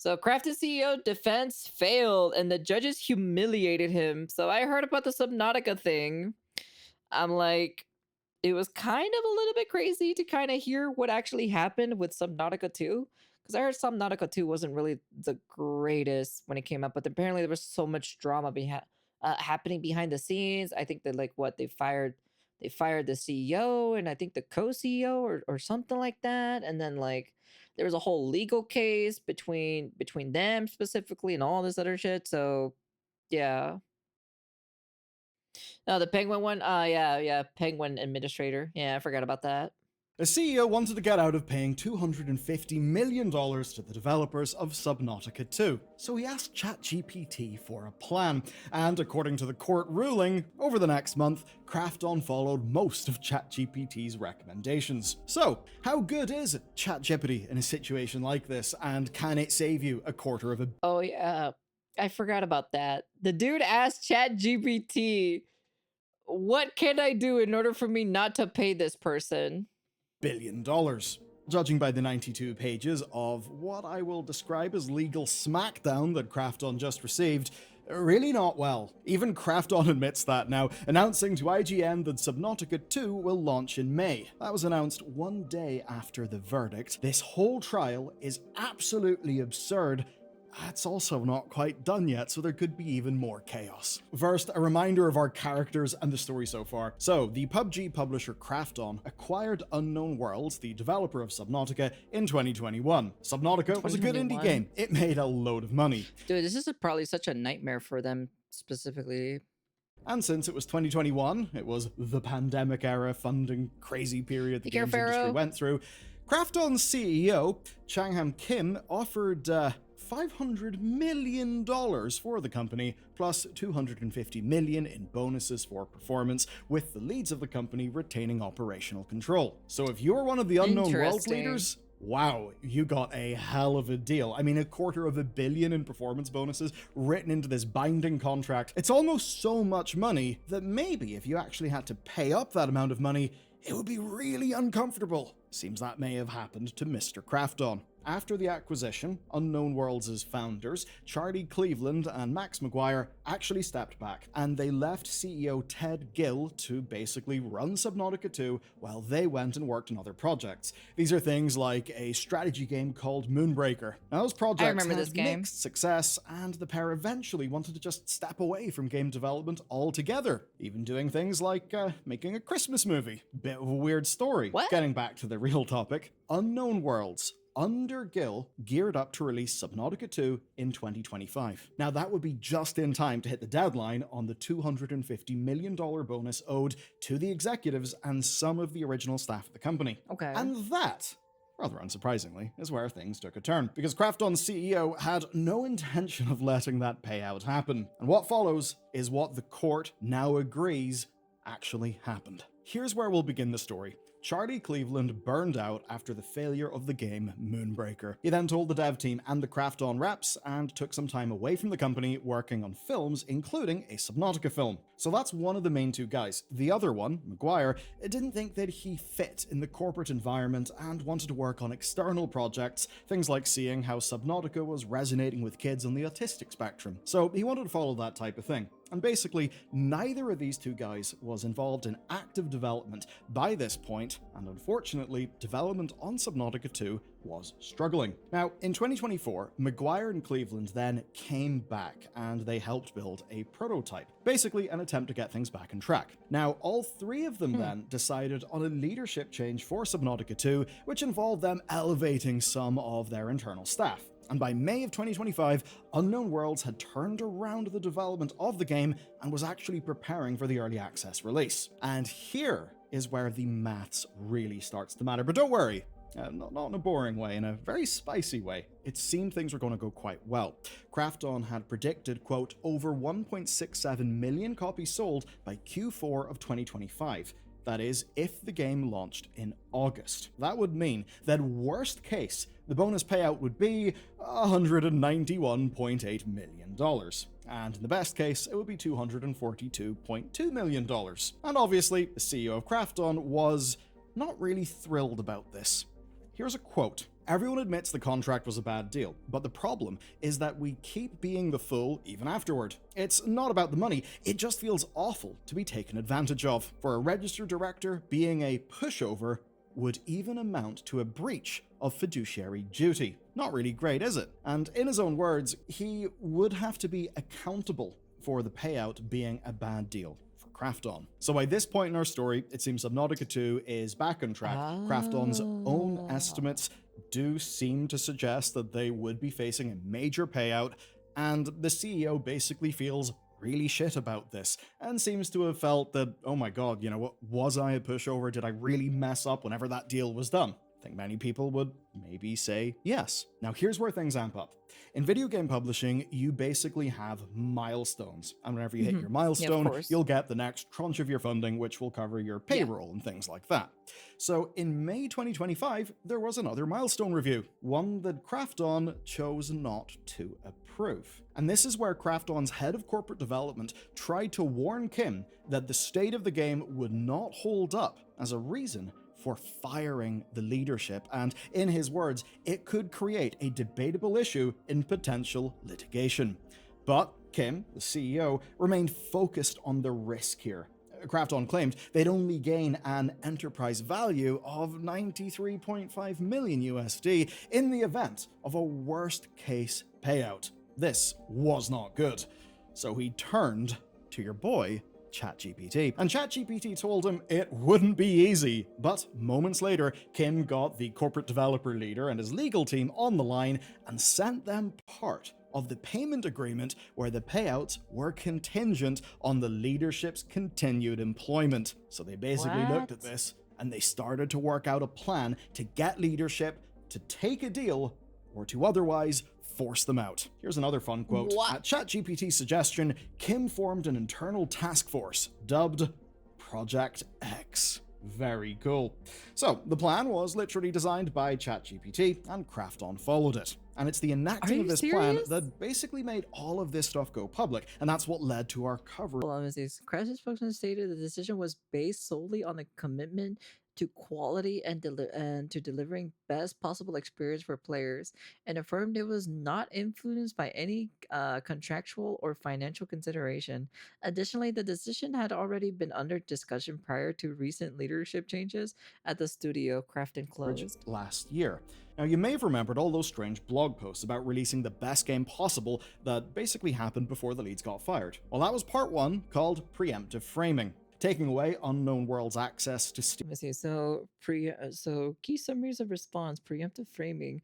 So Crafton CEO defense failed and the judges humiliated him. So I heard about the Subnautica thing. I'm like, it was kind of a little bit crazy to kind of hear what actually happened with Subnautica 2. Because I heard Subnautica 2 wasn't really the greatest when it came out, but apparently there was so much drama happening behind the scenes. I think that like what they fired the CEO and I think the co-CEO or something like that. And then like there was a whole legal case between them specifically and all this other shit. So yeah. No, the Penguin one. Yeah, Penguin Administrator. Yeah, I forgot about that. The CEO wanted to get out of paying $250 million to the developers of Subnautica 2, so he asked ChatGPT for a plan, and according to the court ruling, over the next month, Krafton followed most of ChatGPT's recommendations. So, how good is ChatGPT in a situation like this, and can it save you a quarter of a Oh yeah, I forgot about that. The dude asked ChatGPT, "What can I do in order for me not to pay this person?" $1 billion? Judging by the 92 pages of what I will describe as legal smackdown that Krafton just received, really not well. Even Krafton admits that now, announcing to IGN that Subnautica 2 will launch in May. That was announced one day after the verdict. This whole trial is absolutely absurd. It's also not quite done yet, so there could be even more chaos. First, a reminder of our characters and the story so far. So, the PUBG publisher Krafton acquired Unknown Worlds, the developer of Subnautica, in 2021. Subnautica was a good indie 2021? game. It made a load of money. Dude, this is probably such a nightmare for them specifically. And since it was 2021, it was the pandemic era funding crazy period the Take care, games industry Pharaoh. went through, Krafton's CEO, Changham Kim, offered $500 million for the company, plus $250 million in bonuses for performance, with the leads of the company retaining operational control. So if you're one of the Unknown Worlds Interesting. leaders, wow, you got a hell of a deal. I mean, $250 million in performance bonuses written into this binding contract. It's almost so much money that maybe if you actually had to pay up that amount of money, it would be really uncomfortable. Seems that may have happened to Mr. Krafton. After the acquisition, Unknown Worlds' founders, Charlie Cleveland and Max McGuire, actually stepped back, and they left CEO Ted Gill to basically run Subnautica 2 while they went and worked on other projects. These are things like a strategy game called Moonbreaker. Now, those projects remember had this game. mixed success, and the pair eventually wanted to just step away from game development altogether, even doing things like making a Christmas movie. Bit of a weird story. What? Getting back to the real topic, Unknown Worlds under Gill geared up to release Subnautica 2 in 2025. Now that would be just in time to hit the deadline on the $250 million bonus owed to the executives and some of the original staff of the company. Okay. And that, rather unsurprisingly, is where things took a turn, because Krafton's CEO had no intention of letting that payout happen. And what follows is what the court now agrees actually happened. Here's where we'll begin the story. Charlie Cleveland burned out after the failure of the game Moonbreaker. He then told the dev team and the Krafton reps and took some time away from the company working on films, including a Subnautica film. So that's one of the main two guys. The other one, McGuire, didn't think that he fit in the corporate environment and wanted to work on external projects, things like seeing how Subnautica was resonating with kids on the autistic spectrum. So he wanted to follow that type of thing. And basically, neither of these two guys was involved in active development by this point, and unfortunately, development on Subnautica 2 was struggling. Now, in 2024, McGuire and Cleveland then came back, and they helped build a prototype, basically an attempt to get things back on track. Now, all three of them then decided on a leadership change for Subnautica 2, which involved them elevating some of their internal staff. And by May of 2025, Unknown Worlds had turned around the development of the game and was actually preparing for the early access release. And here is where the maths really starts to matter. But don't worry, not in a boring way, in a very spicy way. It seemed things were going to go quite well. Krafton had predicted, quote, over 1.67 million copies sold by Q4 of 2025. That is, if the game launched in August. That would mean that worst case, the bonus payout would be $191.8 million. And in the best case, it would be $242.2 million. And obviously, the CEO of Krafton was not really thrilled about this. Here's a quote. Everyone admits the contract was a bad deal, but the problem is that we keep being the fool even afterward. It's not about the money, it just feels awful to be taken advantage of. For a registered director, being a pushover would even amount to a breach of fiduciary duty. Not really great, is it? And in his own words, he would have to be accountable for the payout being a bad deal for Krafton. So by this point in our story, it seems Subnautica 2 is back on track. Krafton's own estimates do seem to suggest that they would be facing a major payout, and the CEO basically feels really shit about this and seems to have felt that, oh my god, you know what, was I a pushover? Did I really mess up whenever that deal was done? I think many people would maybe say yes. Now here's where things amp up. In video game publishing, you basically have milestones, and whenever you hit your milestone, you'll get the next tranche of your funding, which will cover your payroll and things like that. So in May 2025, there was another milestone review, one that Krafton chose not to approve. And this is where Krafton's head of corporate development tried to warn Kim that the state of the game would not hold up as a reason for firing the leadership, and in his words, it could create a debatable issue in potential litigation. But Kim, the CEO, remained focused on the risk here. Krafton claimed they'd only gain an enterprise value of 93.5 million USD in the event of a worst-case payout. This was not good. So he turned to your boy, ChatGPT. And ChatGPT told him it wouldn't be easy. But moments later, Kim got the corporate developer leader and his legal team on the line and sent them part of the payment agreement where the payouts were contingent on the leadership's continued employment. So they basically looked at this and they started to work out a plan to get leadership to take a deal or to otherwise force them out. Here's another fun quote. At ChatGPT's suggestion, Kim formed an internal task force dubbed Project X. Very cool. So, the plan was literally designed by ChatGPT, and Krafton followed it. And it's the enacting of this plan that basically made all of this stuff go public, and that's what led to our coverage. Krafton's spokesman stated the decision was based solely on a commitment to quality and to delivering best possible experience for players, and affirmed it was not influenced by any contractual or financial consideration. Additionally, the decision had already been under discussion prior to recent leadership changes at the studio. Krafton closed last year. Now, you may have remembered all those strange blog posts about releasing the best game possible that basically happened before the leads got fired. Well, that was part one, called preemptive framing. Taking away Unknown World's access to Steam. So key summaries of response: preemptive framing.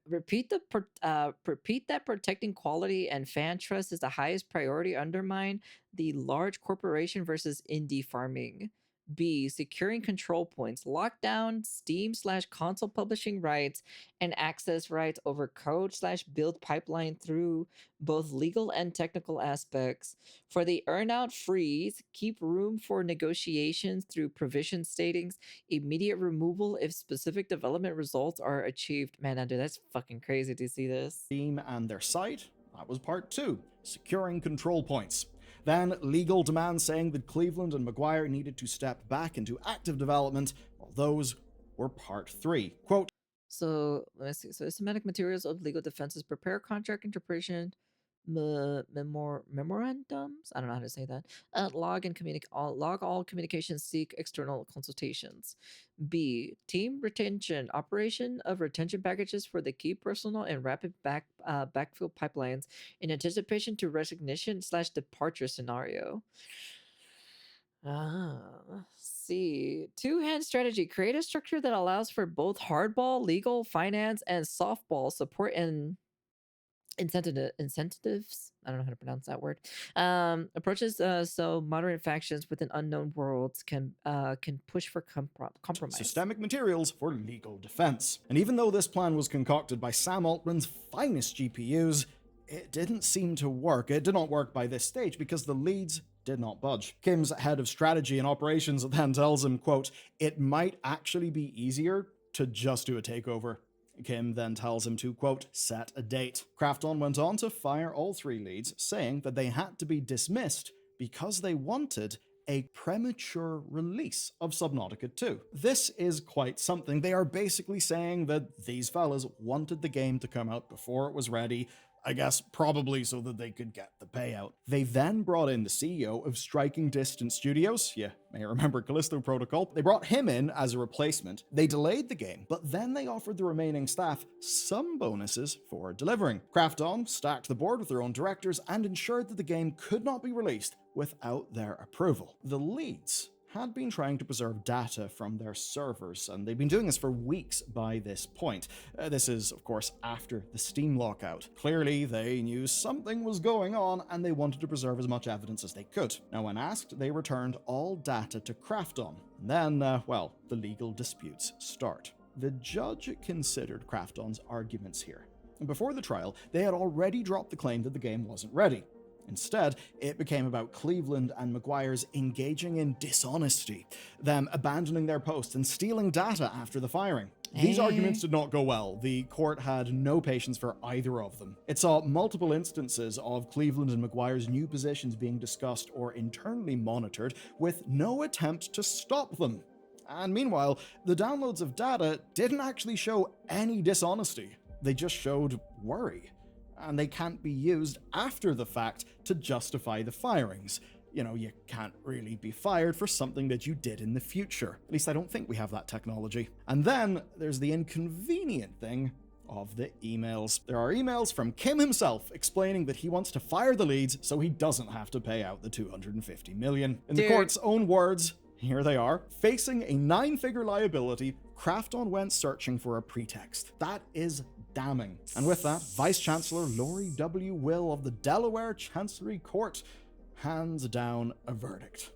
Repeat that protecting quality and fan trust is the highest priority. Undermine the large corporation versus indie farming. B. Securing control points. Lock down Steam/console publishing rights and access rights over code/build pipeline through both legal and technical aspects. For the earnout freeze, keep room for negotiations through provision statings, immediate removal if specific development results are achieved. Man, Andrew, that's fucking crazy to see this. Steam and their site, that was part two, securing control points. Then legal demands saying that Cleveland and Maguire needed to step back into active development, while those were part three. Quote, so let's see. So systematic materials of legal defenses, prepare contract interpretation, memorandums. I don't know how to say that. Log all communications. Seek external consultations. B. Team retention. Operation of retention packages for the key personnel and rapid backfill pipelines in anticipation to resignation/departure scenario. C. Two-hand strategy. Create a structure that allows for both hardball, legal, finance, and softball support and incentives. I don't know how to pronounce that word. Approaches so moderate factions within unknown worlds can push for compromise. Systemic materials for legal defense. And even though this plan was concocted by Sam Altman's finest GPUs, it didn't seem to work. It did not work by this stage because the leads did not budge. Kim's head of strategy and operations then tells him, quote, it might actually be easier to just do a takeover. Kim then tells him to, quote, set a date. Krafton went on to fire all three leads, saying that they had to be dismissed because they wanted a premature release of Subnautica 2. This is quite something. They are basically saying that these fellas wanted the game to come out before it was ready, I guess probably so that they could get the payout. They then brought in the CEO of Striking Distance Studios, you may remember Callisto Protocol. They brought him in as a replacement. They delayed the game, but then they offered the remaining staff some bonuses for delivering. Krafton stacked the board with their own directors and ensured that the game could not be released without their approval. The leads had been trying to preserve data from their servers, and they've been doing this for weeks by this point. This is, of course, after the Steam lockout. Clearly, they knew something was going on, and they wanted to preserve as much evidence as they could. Now, when asked, they returned all data to Krafton. Then, well, the legal disputes start. The judge considered Krafton's arguments here. And before the trial, they had already dropped the claim that the game wasn't ready. Instead, it became about Cleveland and McGuire's engaging in dishonesty, them abandoning their posts and stealing data after the firing. These arguments did not go well. The court had no patience for either of them. It saw multiple instances of Cleveland and McGuire's new positions being discussed or internally monitored, with no attempt to stop them. And meanwhile, the downloads of data didn't actually show any dishonesty. They just showed worry. And they can't be used after the fact to justify the firings. You know, you can't really be fired for something that you did in the future. At least I don't think we have that technology. And then there's the inconvenient thing of the emails. There are emails from Kim himself explaining that he wants to fire the leads so he doesn't have to pay out the $250 million. In the court's own words, here they are. Facing a 9-figure liability, Krafton went searching for a pretext. That is damning. And with that, Vice Chancellor Lori W. Will of the Delaware Chancery Court hands down a verdict.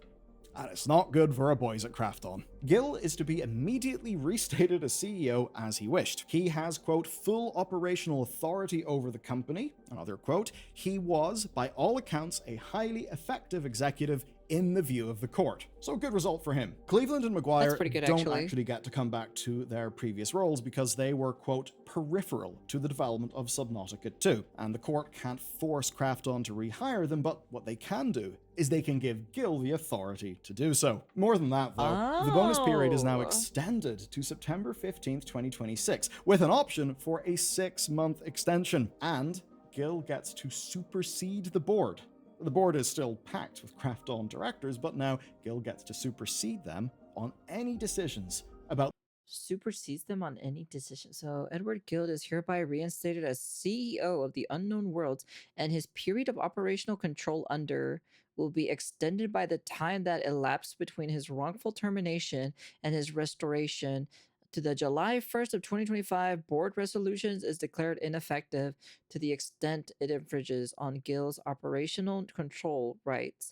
And it's not good for our boys at Krafton. Gill is to be immediately restated as CEO as he wished. He has, quote, full operational authority over the company. Another quote, he was, by all accounts, a highly effective executive in the view of the court. So good result for him. Cleveland and McGuire don't actually get to come back to their previous roles because they were, quote, peripheral to the development of Subnautica 2. And the court can't force Krafton to rehire them, but what they can do is they can give Gill the authority to do so. More than that, though, the bonus period is now extended to September 15th, 2026, with an option for a 6-month extension. And Gill gets to supersede the board. The board is still packed with Krafton directors, but now Gill gets to supersede them on any decisions about supersedes them on any decision. So Edward Guild is hereby reinstated as CEO of the Unknown Worlds, and his period of operational control under will be extended by the time that elapsed between his wrongful termination and his restoration to the July 1st of 2025 board resolutions is declared ineffective to the extent it infringes on Gill's operational control rights.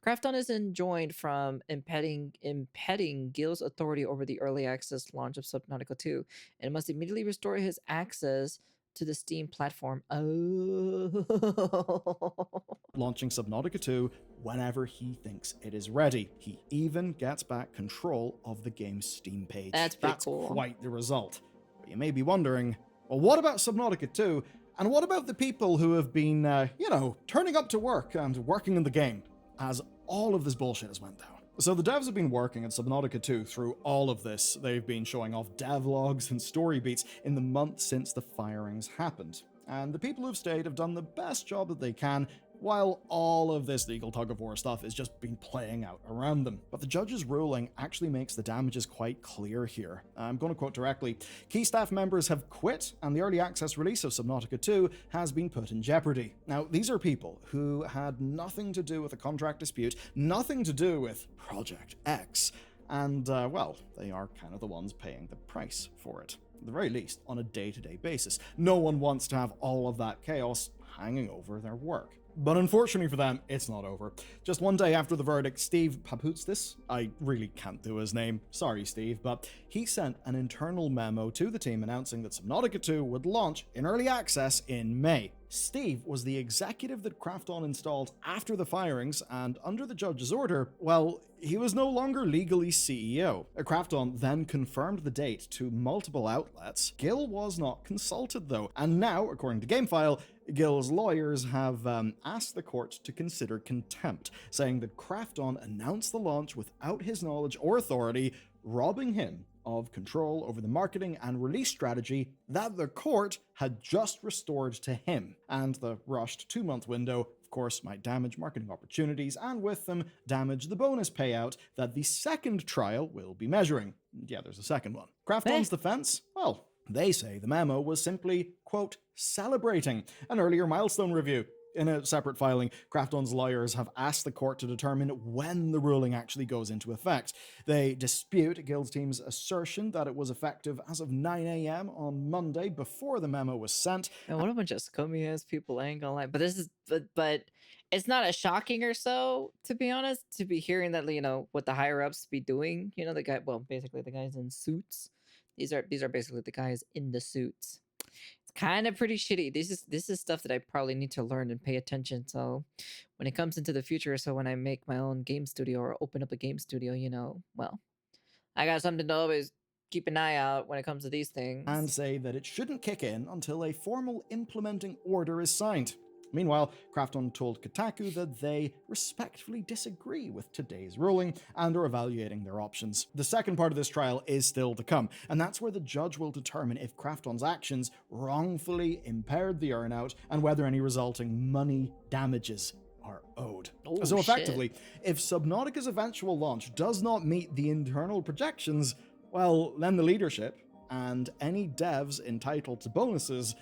Krafton is enjoined from impeding Gill's authority over the early access launch of Subnautica 2 and must immediately restore his access to the Steam platform. Oh. launching Subnautica 2 whenever he thinks it is ready. He even gets back control of the game's Steam page. That's cool. Quite the result. But you may be wondering, well, what about Subnautica 2? And what about the people who have been, turning up to work and working in the game as all of this bullshit has went down? So the devs have been working at Subnautica 2 through all of this. They've been showing off devlogs and story beats in the month since the firings happened. And the people who've stayed have done the best job that they can, while all of this legal tug-of-war stuff has just been playing out around them. But the judge's ruling actually makes the damages quite clear here. I'm going to quote directly, "Key staff members have quit, and the early access release of Subnautica 2 has been put in jeopardy." Now, these are people who had nothing to do with a contract dispute, nothing to do with Project X, and, they are kind of the ones paying the price for it. At the very least, on a day-to-day basis. No one wants to have all of that chaos hanging over their work. But unfortunately for them, it's not over. Just one day after the verdict, Steve Paputstis, I really can't do his name, sorry Steve, but he sent an internal memo to the team announcing that Subnautica 2 would launch in early access in May. Steve was the executive that Krafton installed after the firings, and under the judge's order, well, he was no longer legally CEO. Krafton then confirmed the date to multiple outlets. Gil was not consulted, though, and now, according to GameFile, Gil's lawyers have asked the court to consider contempt, saying that Krafton announced the launch without his knowledge or authority, robbing him of control over the marketing and release strategy that the court had just restored to him. And the rushed 2-month window, of course, might damage marketing opportunities and with them damage the bonus payout that the second trial will be measuring. Yeah, there's a second one. Krafton's defense? Well, they say the memo was simply, quote, celebrating an earlier milestone review. In a separate filing, Krafton's lawyers have asked the court to determine when the ruling actually goes into effect. They dispute Guild Team's assertion that it was effective as of 9 a.m. on Monday before the memo was sent. And what a bunch of scummy ass people, I ain't gonna lie. But this is but it's not as shocking or so, to be honest, to be hearing that, what the higher ups be doing. The guy, well, basically the guys in suits. These are basically the guys in the suits. It's kind of pretty shitty. This is stuff that I probably need to learn and pay attention. So when it comes into the future, so when I make my own game studio or open up a game studio, well, I got something to always keep an eye out when it comes to these things. And say that it shouldn't kick in until a formal implementing order is signed. Meanwhile, Krafton told Kotaku that they respectfully disagree with today's ruling and are evaluating their options. The second part of this trial is still to come, and that's where the judge will determine if Krafton's actions wrongfully impaired the earnout and whether any resulting money damages are owed. Oh, so shit. effectively, if Subnautica's eventual launch does not meet the internal projections, well, then the leadership and any devs entitled to bonuses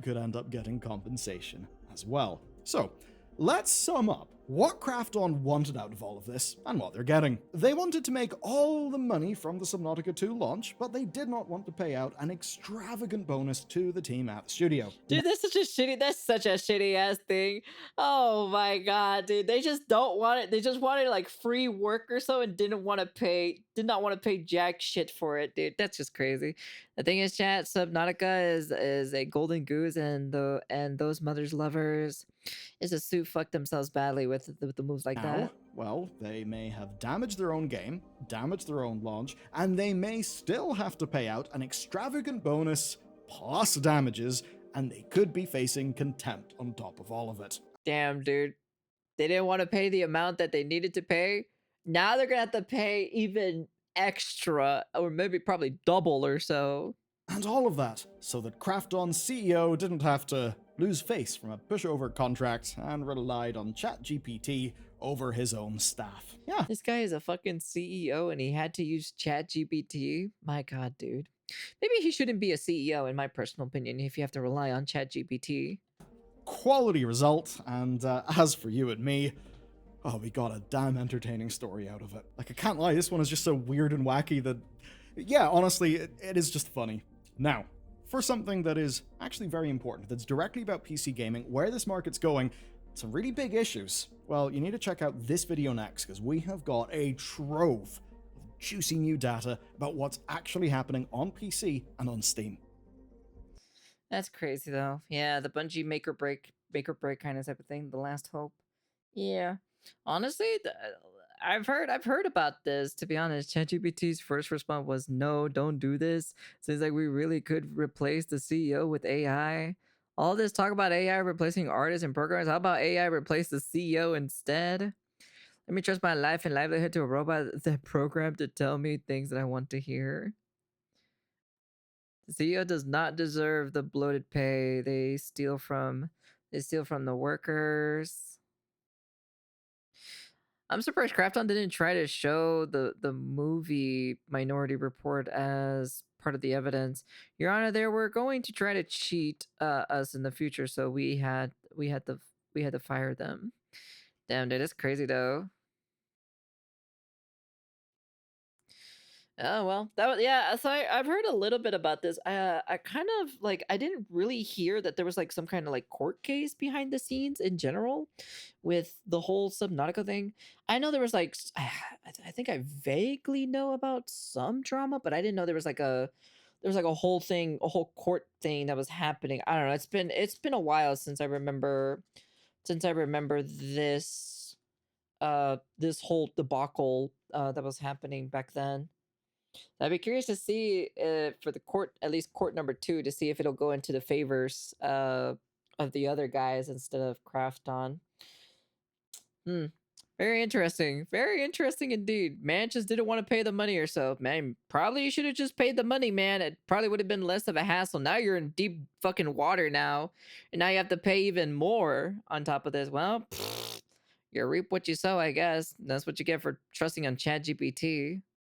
could end up getting compensation as well. So, let's sum up what Krafton wanted out of all of this and what they're getting. They wanted to make all the money from the Subnautica 2 launch, but they did not want to pay out an extravagant bonus to the team at the studio. Dude, that's such a shitty ass thing. Oh my god, dude. They just don't want it. They just wanted like free work or so and did not want to pay jack shit for it, dude. That's just crazy. The thing is, chat, Subnautica is a golden goose, and those mothers lovers is a suit fuck themselves badly with the moves like Now, that. well, they may have damaged their own game, damaged their own launch, and they may still have to pay out an extravagant bonus plus damages, and they could be facing contempt on top of all of it. Damn, dude. They didn't want to pay the amount that they needed to pay. Now they're gonna have to pay even extra, or maybe probably double or so. And all of that so that Krafton's CEO didn't have to lose face from a pushover contract and relied on ChatGPT over his own staff. Yeah. This guy is a fucking CEO and he had to use ChatGPT. My god, dude. Maybe he shouldn't be a CEO, in my personal opinion, if you have to rely on ChatGPT. Quality result, and as for you and me, oh, we got a damn entertaining story out of it. Like, I can't lie, this one is just so weird and wacky that, yeah, honestly, it is just funny. Now, for something that is actually very important, that's directly about PC gaming, where this market's going, some really big issues, well, you need to check out this video next, because we have got a trove of juicy new data about what's actually happening on PC and on Steam. That's crazy, though. Yeah, the Bungie make or break kind of type of thing. The last hope. Yeah. Honestly, I've heard about this. To be honest, ChatGPT's first response was, "No, don't do this. Seems like we really could replace the CEO with AI. All this talk about AI replacing artists and programmers. How about AI replace the CEO instead? Let me trust my life and livelihood to a robot that programmed to tell me things that I want to hear." The CEO does not deserve the bloated pay. They steal from the workers. I'm surprised Krafton didn't try to show the movie Minority Report as part of the evidence. Your Honor, they were going to try to cheat us in the future, so we had to fire them. Damn, dude, that's crazy though. Oh well, that was, yeah. So I've heard a little bit about this. I kind of like, I didn't really hear that there was like some kind of like court case behind the scenes in general with the whole Subnautica thing. I know there was like I think I vaguely know about some drama, but I didn't know there was like there's like a whole thing, a whole court thing that was happening. I don't know. It's been a while since I remember this whole debacle that was happening back then. I'd be curious to see for the court, at least court number two, to see if it'll go into the favors of the other guys instead of Krafton. Hmm. Very interesting. Very interesting indeed. Man just didn't want to pay the money or so. Man, probably you should have just paid the money, man. It probably would have been less of a hassle. Now you're in deep fucking water now. And now you have to pay even more on top of this. Well, you reap what you sow, I guess. That's what you get for trusting on ChatGPT.